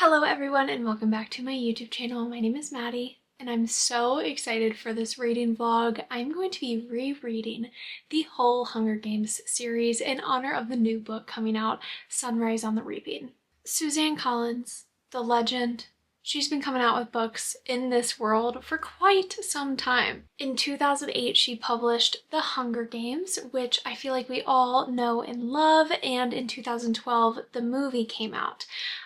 Hello everyone and welcome back to my YouTube channel. My name is Maddie and I'm so excited for this reading vlog. I'm going to be rereading the whole Hunger Games series in honor of the new book coming out, Sunrise on the Reaping. Suzanne Collins, the legend, she's been coming out with books in this world for quite some time. In 2008, she published The Hunger Games, which I feel like we all know and love, and in 2012, the movie came out.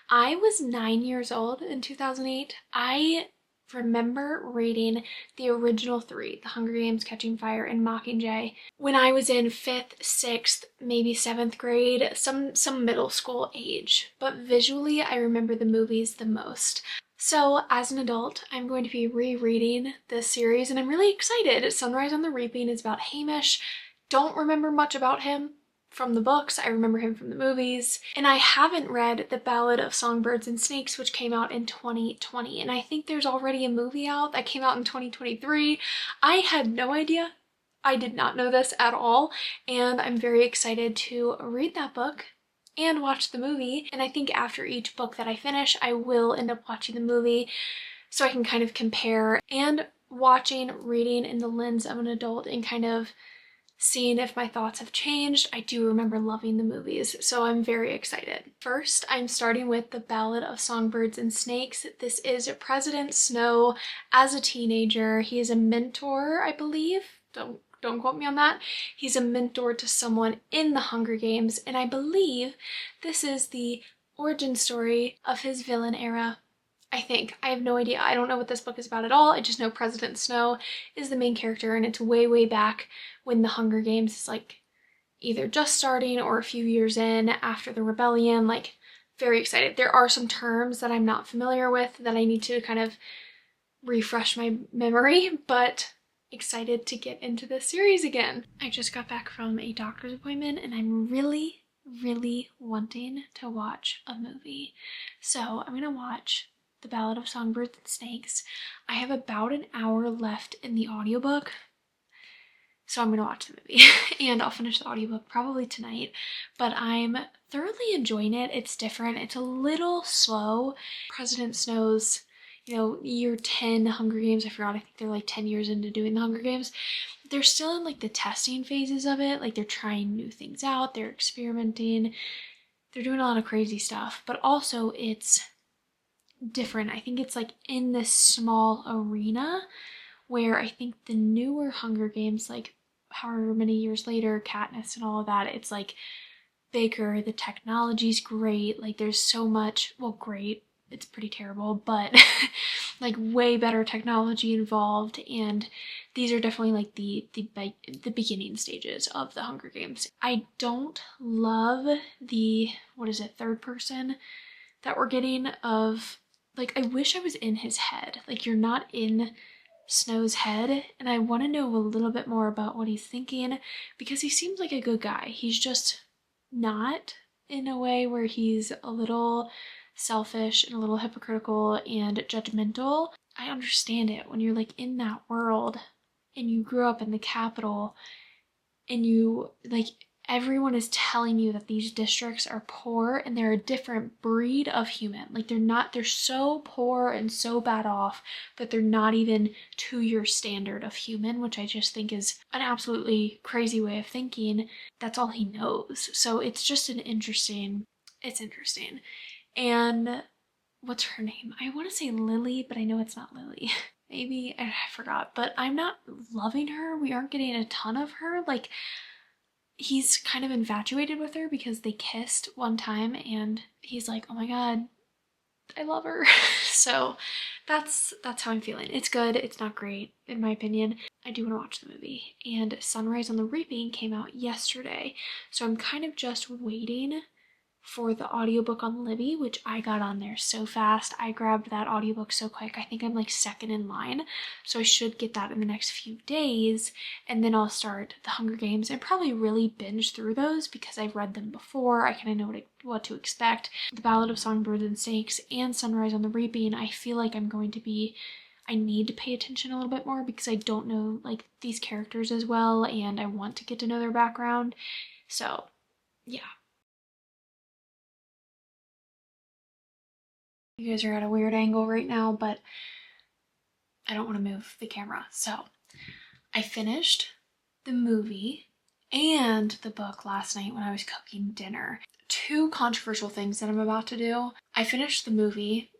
I was 9 years old in 2008. I remember reading the original three, The Hunger Games, Catching Fire, and Mockingjay, when I was in 5th, 6th, maybe 7th grade, some middle school age. But visually, I remember the movies the most. So as an adult, I'm going to be rereading this series and I'm really excited. Sunrise on the Reaping is about Hamish. Don't remember much about him from the books. I remember him from the movies. And I haven't read The Ballad of Songbirds and Snakes, which came out in 2020. And I think there's already a movie out that came out in 2023. I had no idea. I did not know this at all. And I'm very excited to read that book and watch the movie. And I think after each book that I finish, I will end up watching the movie so I can kind of compare and reading in the lens of an adult and kind of seeing if my thoughts have changed. I do remember loving the movies, so I'm very excited. First, I'm starting with The Ballad of Songbirds and Snakes. This is President Snow as a teenager. He is a mentor, I believe. Don't quote me on that. He's a mentor to someone in the Hunger Games, and I believe this is the origin story of his villain era. I think. I have no idea. I don't know what this book is about at all. I just know President Snow is the main character, and it's way back when the Hunger Games is like either just starting or a few years in after the rebellion. Like, very excited. There are some terms that I'm not familiar with that I need to kind of refresh my memory, but excited to get into this series again. I just got back from a doctor's appointment and I'm really wanting to watch a movie. So I'm gonna watch The Ballad of Songbirds and Snakes. I have about an hour left in the audiobook, so I'm gonna watch the movie and I'll finish the audiobook probably tonight, but I'm thoroughly enjoying it. It's different. It's a little slow. President Snow's, year 10 Hunger Games, I forgot, I think they're like 10 years into doing the Hunger Games. They're still in like the testing phases of it. Like, they're trying new things out, they're experimenting, they're doing a lot of crazy stuff, but also it's different. I think it's like in this small arena where I think the newer Hunger Games, like however many years later, Katniss and all of that, it's like bigger, the technology's great, like there's so much, well, great, it's pretty terrible, but like way better technology involved, and these are definitely like the beginning stages of the Hunger Games. I don't love the, third person that we're getting of, like, I wish I was in his head. Like, you're not in Snow's head, and I want to know a little bit more about what he's thinking, because he seems like a good guy. He's just not, in a way where he's a little selfish and a little hypocritical and judgmental. I understand it when you're like in that world and you grew up in the capital and you like everyone is telling you that these districts are poor and they're a different breed of human. Like, they're so poor and so bad off that they're not even to your standard of human, which I just think is an absolutely crazy way of thinking. That's all he knows. So it's just it's interesting. And what's her name? I want to say Lily, but I know it's not Lily. Maybe, I forgot, but I'm not loving her. We aren't getting a ton of her. Like, he's kind of infatuated with her because they kissed one time and he's like, oh my god, I love her. So that's how I'm feeling. It's good. It's not great, in my opinion. I do want to watch the movie. And Sunrise on the Reaping came out yesterday, so I'm kind of just waiting for the audiobook on Libby, which I got on there so fast. I grabbed that audiobook so quick. I think I'm like second in line, so I should get that in the next few days, and then I'll start the Hunger Games and probably really binge through those because I've read them before. I kind of know what to expect. The Ballad of Songbirds and Snakes and Sunrise on the Reaping, I feel like I need to pay attention a little bit more because I don't know like these characters as well, and I want to get to know their background. So yeah. You guys are at a weird angle right now, but I don't want to move the camera. So I finished the movie and the book last night when I was cooking dinner. Two controversial things that I'm about to do. I finished the movie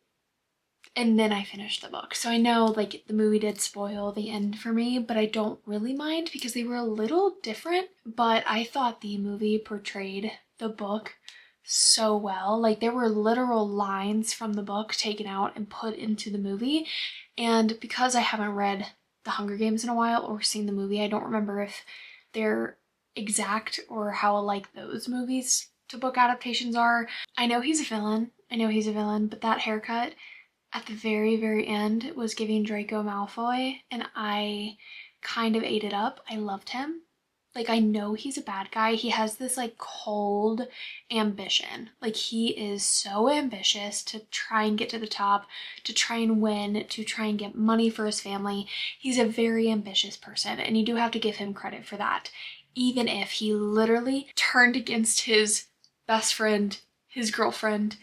and then I finished the book. So I know like the movie did spoil the end for me, but I don't really mind because they were a little different. But I thought the movie portrayed the book so well. Like there were literal lines from the book taken out and put into the movie. And because I haven't read The Hunger Games in a while or seen the movie, I don't remember if they're exact or how alike those movies to book adaptations are. I know he's a villain. But that haircut at the very, very end was giving Draco Malfoy, and I kind of ate it up. I loved him. Like, I know he's a bad guy. He has this, like, cold ambition. Like, he is so ambitious to try and get to the top, to try and win, to try and get money for his family. He's a very ambitious person, and you do have to give him credit for that. Even if he literally turned against his best friend, his girlfriend,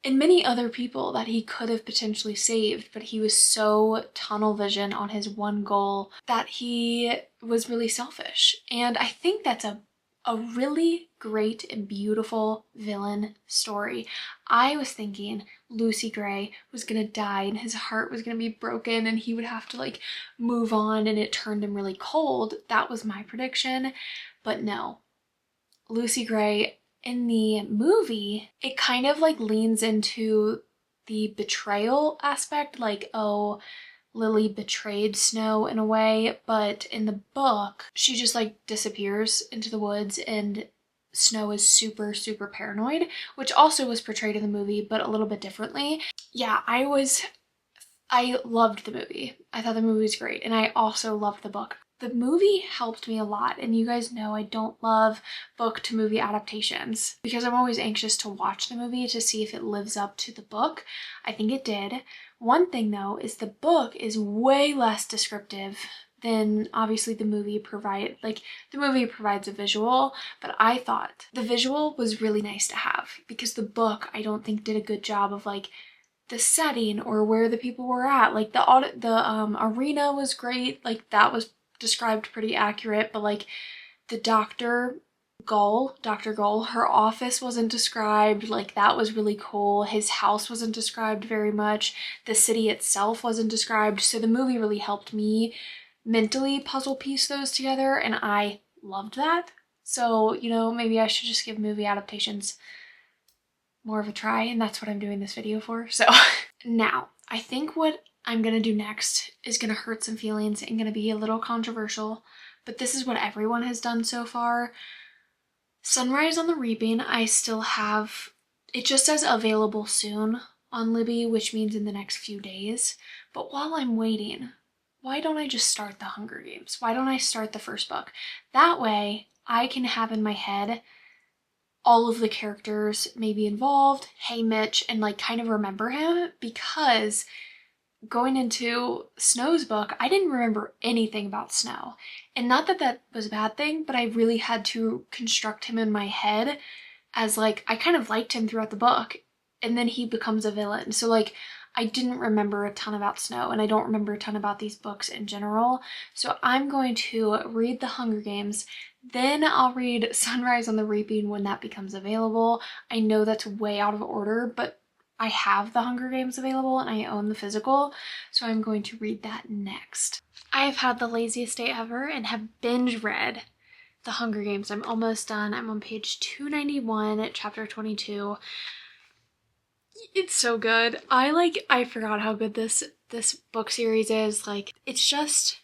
and many other people that he could have potentially saved, but he was so tunnel vision on his one goal that he was really selfish. And I think that's a really great and beautiful villain story. I was thinking Lucy Gray was gonna die and his heart was gonna be broken and he would have to like move on, and it turned him really cold. That was my prediction, but no. Lucy Gray in the movie, it kind of like leans into the betrayal aspect, like, oh, Lily betrayed Snow in a way, but in the book, she just like disappears into the woods and Snow is super, super paranoid, which also was portrayed in the movie, but a little bit differently. Yeah, I loved the movie. I thought the movie was great, and I also loved the book. The movie helped me a lot, and you guys know I don't love book to movie adaptations because I'm always anxious to watch the movie to see if it lives up to the book. I think it did. One thing though is the book is way less descriptive than obviously the movie provides a visual, but I thought the visual was really nice to have because the book I don't think did a good job of like the setting or where the people were at. Like the arena was great, like that was described pretty accurate, but like the Dr. Gull, her office wasn't described. Like that was really cool. His house wasn't described very much. The city itself wasn't described. So the movie really helped me mentally puzzle piece those together, and I loved that. So, you know, maybe I should just give movie adaptations more of a try, and that's what I'm doing this video for. So now, I think what I'm gonna do next is gonna hurt some feelings and gonna be a little controversial, but this is what everyone has done so far. Sunrise on the Reaping, I still have, it just says available soon on Libby, which means in the next few days. But while I'm waiting, why don't I just start the Hunger Games? Why don't I start the first book? That way I can have in my head all of the characters maybe involved, hey Mitch, and like kind of remember him, because going into Snow's book, I didn't remember anything about Snow. And not that that was a bad thing, but I really had to construct him in my head as like, I kind of liked him throughout the book, and then he becomes a villain. So like, I didn't remember a ton about Snow, and I don't remember a ton about these books in general. So I'm going to read The Hunger Games, then I'll read Sunrise on the Reaping when that becomes available. I know that's way out of order, but I have The Hunger Games available and I own the physical, so I'm going to read that next. I have had the laziest day ever and have binge read The Hunger Games. I'm almost done. I'm on page 291 at chapter 22. It's so good. I forgot how good this book series is. Like, it's just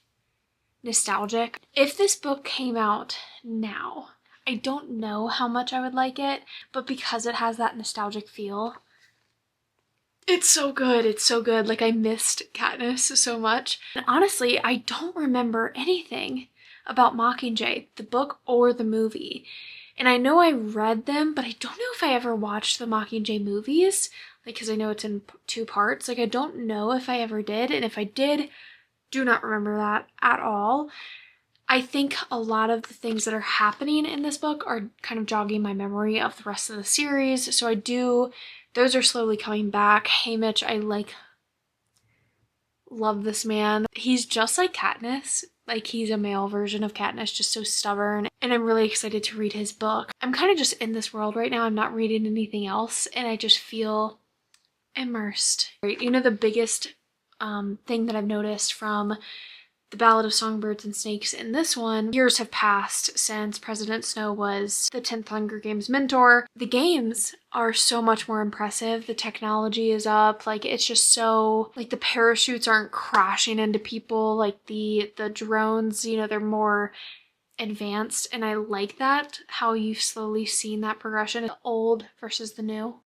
nostalgic. If this book came out now, I don't know how much I would like it, but because it has that nostalgic feel, it's so good. It's so good. Like, I missed Katniss so much. And honestly, I don't remember anything about Mockingjay, the book or the movie. And I know I read them, but I don't know if I ever watched the Mockingjay movies, like, because I know it's in 2 parts. Like, I don't know if I ever did, and if I did, do not remember that at all. I think a lot of the things that are happening in this book are kind of jogging my memory of the rest of the series, so I do those are slowly coming back. Haymitch, I love this man. He's just like Katniss. Like, he's a male version of Katniss, just so stubborn. And I'm really excited to read his book. I'm kind of just in this world right now. I'm not reading anything else, and I just feel immersed. You know, the biggest thing that I've noticed from the Ballad of Songbirds and Snakes in this one, years have passed since President Snow was the 10th Hunger Games mentor. The games are so much more impressive. The technology is up. Like, it's just so, like, the parachutes aren't crashing into people. Like, the drones, you know, they're more advanced, and I like that, how you've slowly seen that progression, the old versus the new.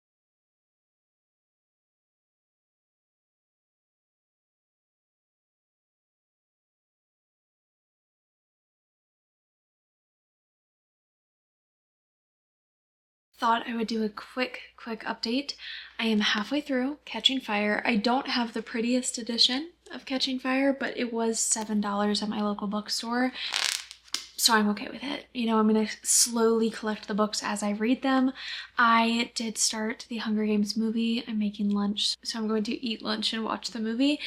Thought I would do a quick update. I am halfway through Catching Fire. I don't have the prettiest edition of Catching Fire, but it was $7 at my local bookstore, so I'm okay with it. You know, I'm gonna slowly collect the books as I read them. I did start the Hunger Games movie. I'm making lunch, so I'm going to eat lunch and watch the movie,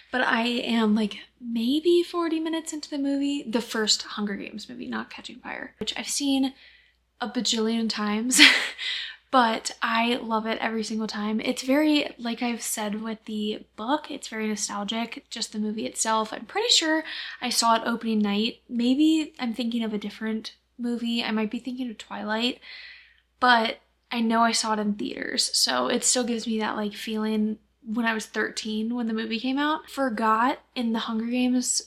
but I am like maybe 40 minutes into the movie. The first Hunger Games movie, not Catching Fire, which I've seen a bajillion times, but I love it every single time. It's very, like I've said with the book, it's very nostalgic, just the movie itself. I'm pretty sure I saw it opening night. Maybe I'm thinking of a different movie. I might be thinking of Twilight, but I know I saw it in theaters, so it still gives me that like feeling when I was 13 when the movie came out. Forgot in the Hunger Games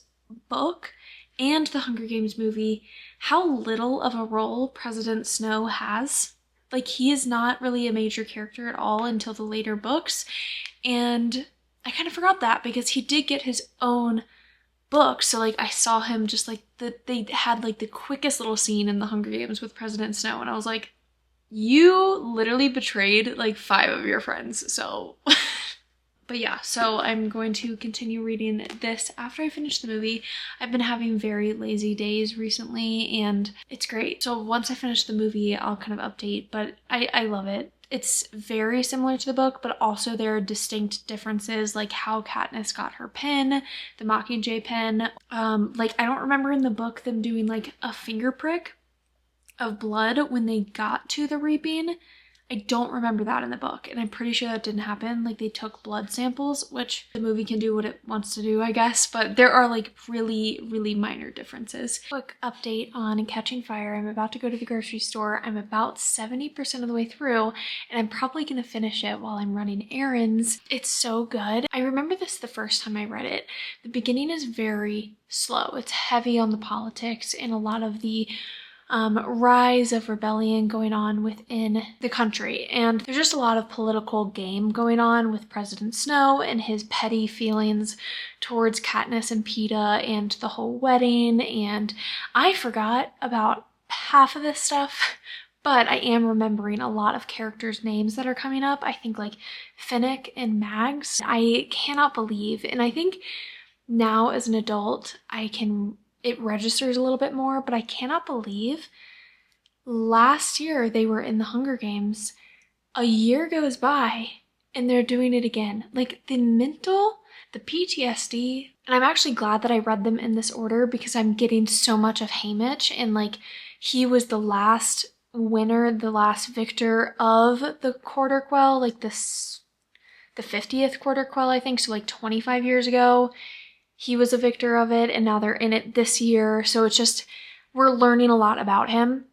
book and the Hunger Games movie how little of a role President Snow has. Like, he is not really a major character at all until the later books, and I kind of forgot that because he did get his own book. So like I saw him just like they had like the quickest little scene in the Hunger Games with President Snow, and I was like, you literally betrayed like 5 of your friends. So but yeah, so I'm going to continue reading this after I finish the movie. I've been having very lazy days recently, and it's great. So once I finish the movie, I'll kind of update, but I love it. It's very similar to the book, but also there are distinct differences, like how Katniss got her pen, the Mockingjay pen. Like, I don't remember in the book them doing like a finger prick of blood when they got to the reaping. I don't remember that in the book, and I'm pretty sure that didn't happen. Like, they took blood samples, which the movie can do what it wants to do, I guess, but there are like really minor differences. Quick update on Catching Fire. I'm about to go to the grocery store. I'm about 70% of the way through, and I'm probably gonna finish it while I'm running errands. It's so good. I remember this the first time I read it. The beginning is very slow. It's heavy on the politics and a lot of the rise of rebellion going on within the country. And there's just a lot of political game going on with President Snow and his petty feelings towards Katniss and Peeta and the whole wedding. And I forgot about half of this stuff, but I am remembering a lot of characters' names that are coming up. I think like Finnick and Mags. I cannot believe, and I think now as an adult, it registers a little bit more, but I cannot believe last year they were in the Hunger Games. A year goes by and they're doing it again. Like, the PTSD, and I'm actually glad that I read them in this order because I'm getting so much of Haymitch, and like, he was the last winner, the last victor of the Quarter Quell, like the 50th Quarter Quell, I think, so like 25 years ago. He was a victor of it, and now they're in it this year. So it's just, we're learning a lot about him,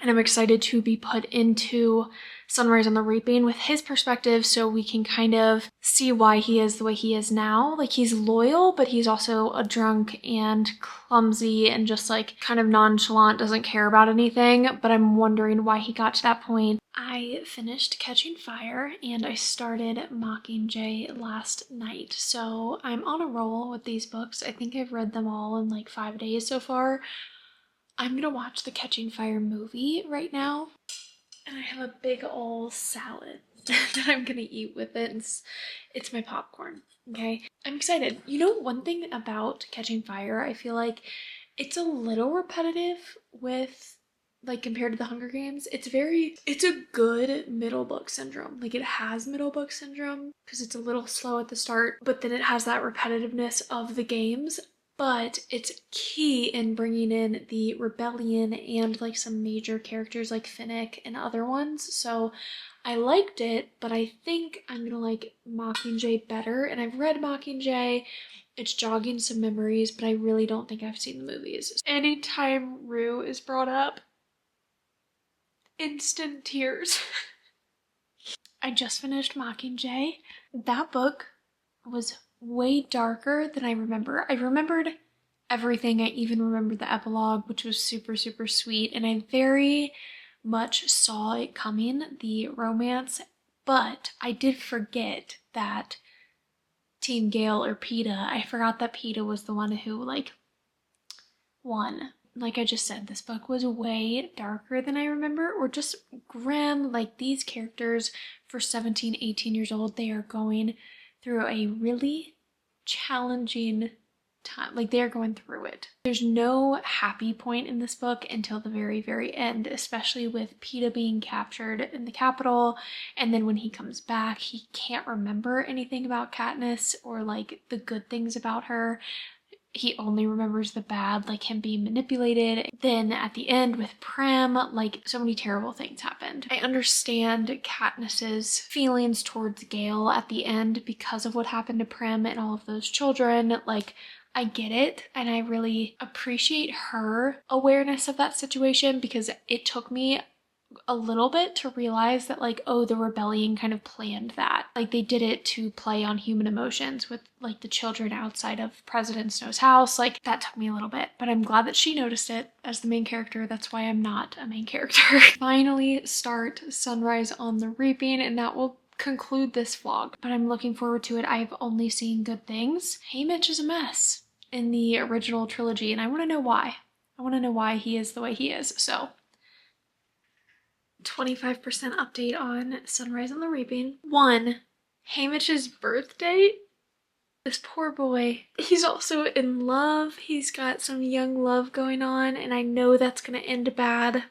and I'm excited to be put into Sunrise on the Reaping with his perspective so we can kind of see why he is the way he is now. Like, he's loyal, but he's also a drunk and clumsy and just like kind of nonchalant, doesn't care about anything, but I'm wondering why he got to that point. I finished Catching Fire and I started Mockingjay last night, so I'm on a roll with these books. I think I've read them all in like 5 days so far. I'm gonna watch the Catching Fire movie right now, and I have a big old salad that I'm gonna eat with it. It's my popcorn, okay? I'm excited. You know, one thing about Catching Fire, I feel like it's a little repetitive with like compared to the Hunger Games. It's a good middle book syndrome. Like it has middle book syndrome because it's a little slow at the start, but then it has that repetitiveness of the games. But it's key in bringing in the rebellion and like some major characters like Finnick and other ones. So I liked it, but I think I'm gonna like Mockingjay better. And I've read Mockingjay. It's jogging some memories, but I really don't think I've seen the movies. Anytime Rue is brought up, instant tears. I just finished Mockingjay. That book was way darker than I remember. I remembered everything. I even remembered the epilogue, which was super, super sweet. And I very much saw it coming, the romance. But I did forget that Team Gale or PETA, I forgot that PETA was the one who like won. Like I just said, this book was way darker than I remember, or just grim. Like these characters for 17, 18 years old, they are going through a really challenging time. Like they're going through it. There's no happy point in this book until the very, very end, especially with PETA being captured in the Capitol. And then when he comes back, he can't remember anything about Katniss or like the good things about her. He only remembers the bad, like him being manipulated. Then at the end with Prim, like so many terrible things happened. I understand Katniss's feelings towards Gale at the end because of what happened to Prim and all of those children. Like I get it, and I really appreciate her awareness of that situation because it took me a little bit to realize that like, oh, the rebellion kind of planned that. Like they did it to play on human emotions with like the children outside of President Snow's house. Like that took me a little bit, but I'm glad that she noticed it as the main character. That's why I'm not a main character. Finally start Sunrise on the Reaping, and that will conclude this vlog, but I'm looking forward to it. I've only seen good things. Haymitch is a mess in the original trilogy, and I want to know why. I want to know why he is the way he is. So 25% update on Sunrise on the Reaping. 1. Haymitch's birthday. This poor boy. He's also in love. He's got some young love going on, and I know that's gonna end bad.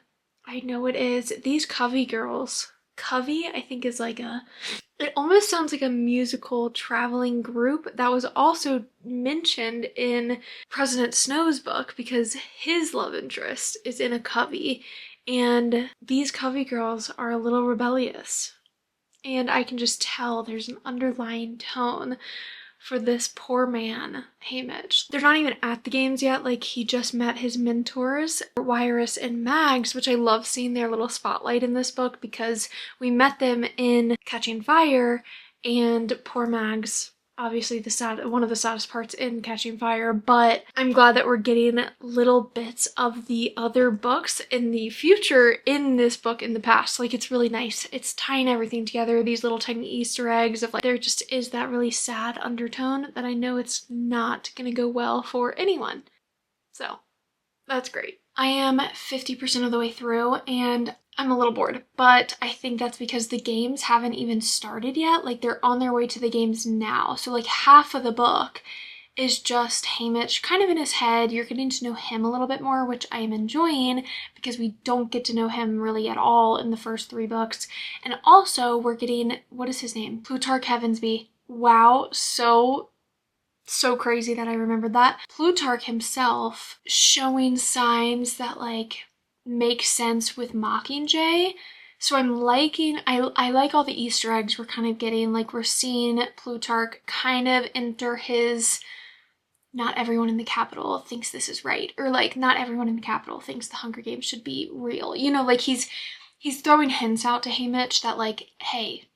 I know it is. These Covey girls. Covey, I think, is like it almost sounds like a musical traveling group that was also mentioned in President Snow's book because his love interest is in a Covey. And these Covey girls are a little rebellious. And I can just tell there's an underlying tone for this poor man, Haymitch. They're not even at the games yet. Like he just met his mentors, Wyrus and Mags, which I love seeing their little spotlight in this book because we met them in Catching Fire, and poor Mags, obviously one of the saddest parts in Catching Fire, but I'm glad that we're getting little bits of the other books in the future in this book in the past. Like it's really nice. It's tying everything together, these little tiny Easter eggs of like, there just is that really sad undertone that I know it's not gonna go well for anyone. So that's great. I am 50% of the way through and I'm a little bored, but I think that's because the games haven't even started yet. Like they're on their way to the games now. So like half of the book is just Haymitch kind of in his head. You're getting to know him a little bit more, which I am enjoying because we don't get to know him really at all in the first 3 books. And also we're getting, what is his name? Plutarch Heavensbee. Wow, so crazy that I remembered that. Plutarch himself showing signs that like make sense with Mockingjay. So I'm liking, I like all the Easter eggs we're kind of getting. Like we're seeing Plutarch kind of enter his, not everyone in the Capitol thinks this is right, or like not everyone in the Capitol thinks the Hunger Games should be real. You know, like he's throwing hints out to Haymitch that like, hey,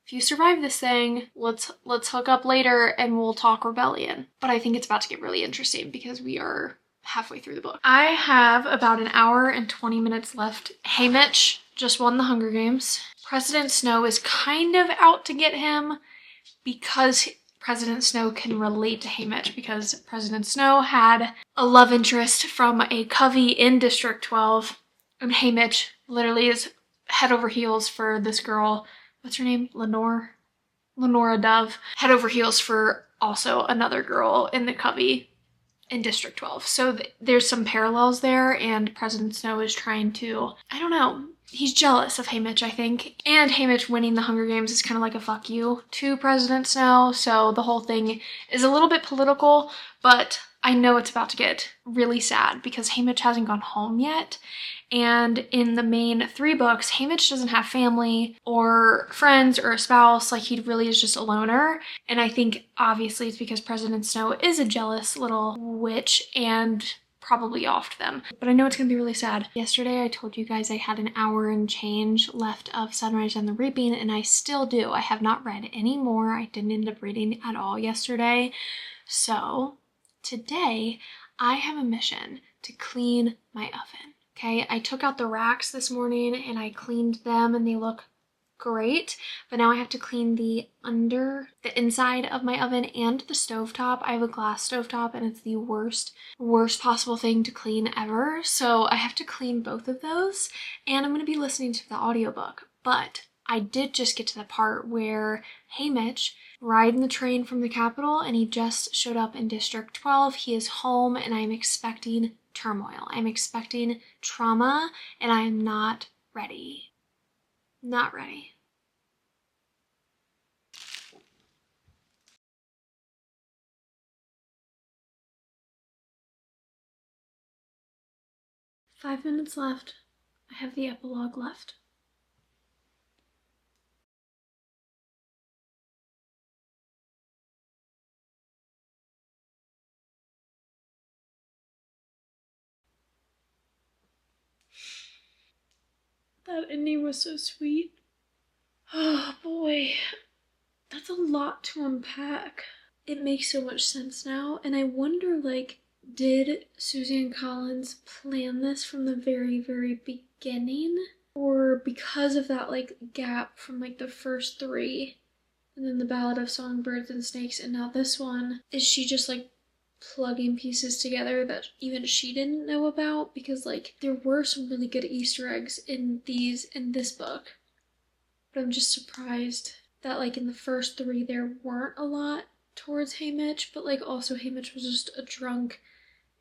if you survive this thing, let's hook up later and we'll talk rebellion. But I think it's about to get really interesting because we are halfway through the book. I have about an hour and 20 minutes left. Haymitch just won the Hunger Games. President Snow is kind of out to get him because President Snow can relate to Haymitch because President Snow had a love interest from a Covey in District 12, and Haymitch literally is head over heels for this girl. What's her name? Lenora Dove. Head over heels for also another girl in the Covey in District 12. So there's some parallels there, and President Snow is trying to, I don't know, he's jealous of Haymitch, I think. And Haymitch winning the Hunger Games is kind of like a fuck you to President Snow, so the whole thing is a little bit political, but I know it's about to get really sad because Haymitch hasn't gone home yet. And in the main 3 books, Haymitch doesn't have family or friends or a spouse. Like, he really is just a loner. And I think obviously it's because President Snow is a jealous little witch and probably offed them. But I know it's gonna be really sad. Yesterday I told you guys I had an hour and change left of Sunrise and the Reaping, and I still do. I have not read any more. I didn't end up reading at all yesterday. So today I have a mission to clean my oven. Okay, I took out the racks this morning and I cleaned them and they look great, but now I have to clean the inside of my oven and the stovetop. I have a glass stovetop and it's the worst possible thing to clean ever. So I have to clean both of those, and I'm going to be listening to the audiobook. But I did just get to the part where Haymitch riding the train from the capital, and he just showed up in District 12. He is home and I'm expecting turmoil. I'm expecting trauma, and I am not ready. Not ready. Five minutes left. I have the epilogue left. That ending was so sweet. Oh boy, that's a lot to unpack. It makes so much sense now, and I wonder, like, did Suzanne Collins plan this from the very, very beginning? Or because of that, like, gap from, like, the first 3, and then the Ballad of Songbirds and Snakes, and now this one, is she just, like, plugging pieces together that even she didn't know about? Because, like, there were some really good Easter eggs in this book, but I'm just surprised that, like, in the first 3 there weren't a lot towards Haymitch, but, like, also Haymitch was just a drunk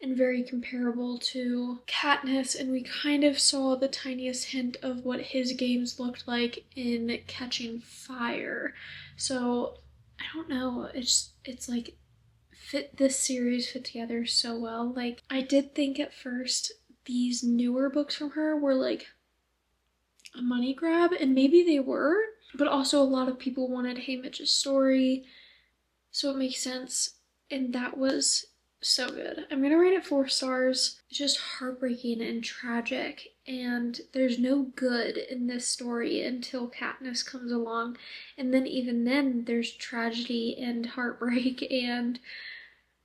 and very comparable to Katniss, and we kind of saw the tiniest hint of what his games looked like in Catching Fire. So I don't know, it's like this series fit together so well. Like, I did think at first these newer books from her were like a money grab, and maybe they were, but also a lot of people wanted Haymitch's story, so it makes sense, and that was so good. I'm gonna rate it 4 stars. It's just heartbreaking and tragic, and there's no good in this story until Katniss comes along, and then even then there's tragedy and heartbreak and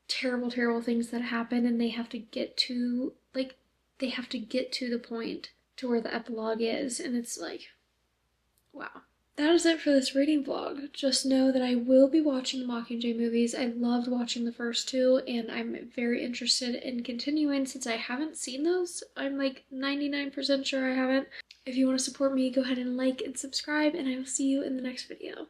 terrible, terrible things that happen, and they have to get to the point to where the epilogue is, and it's like, wow. That is it for this reading vlog. Just know that I will be watching the Mockingjay movies. I loved watching the first 2, and I'm very interested in continuing since I haven't seen those. I'm like 99% sure I haven't. If you want to support me, go ahead and like and subscribe, and I will see you in the next video.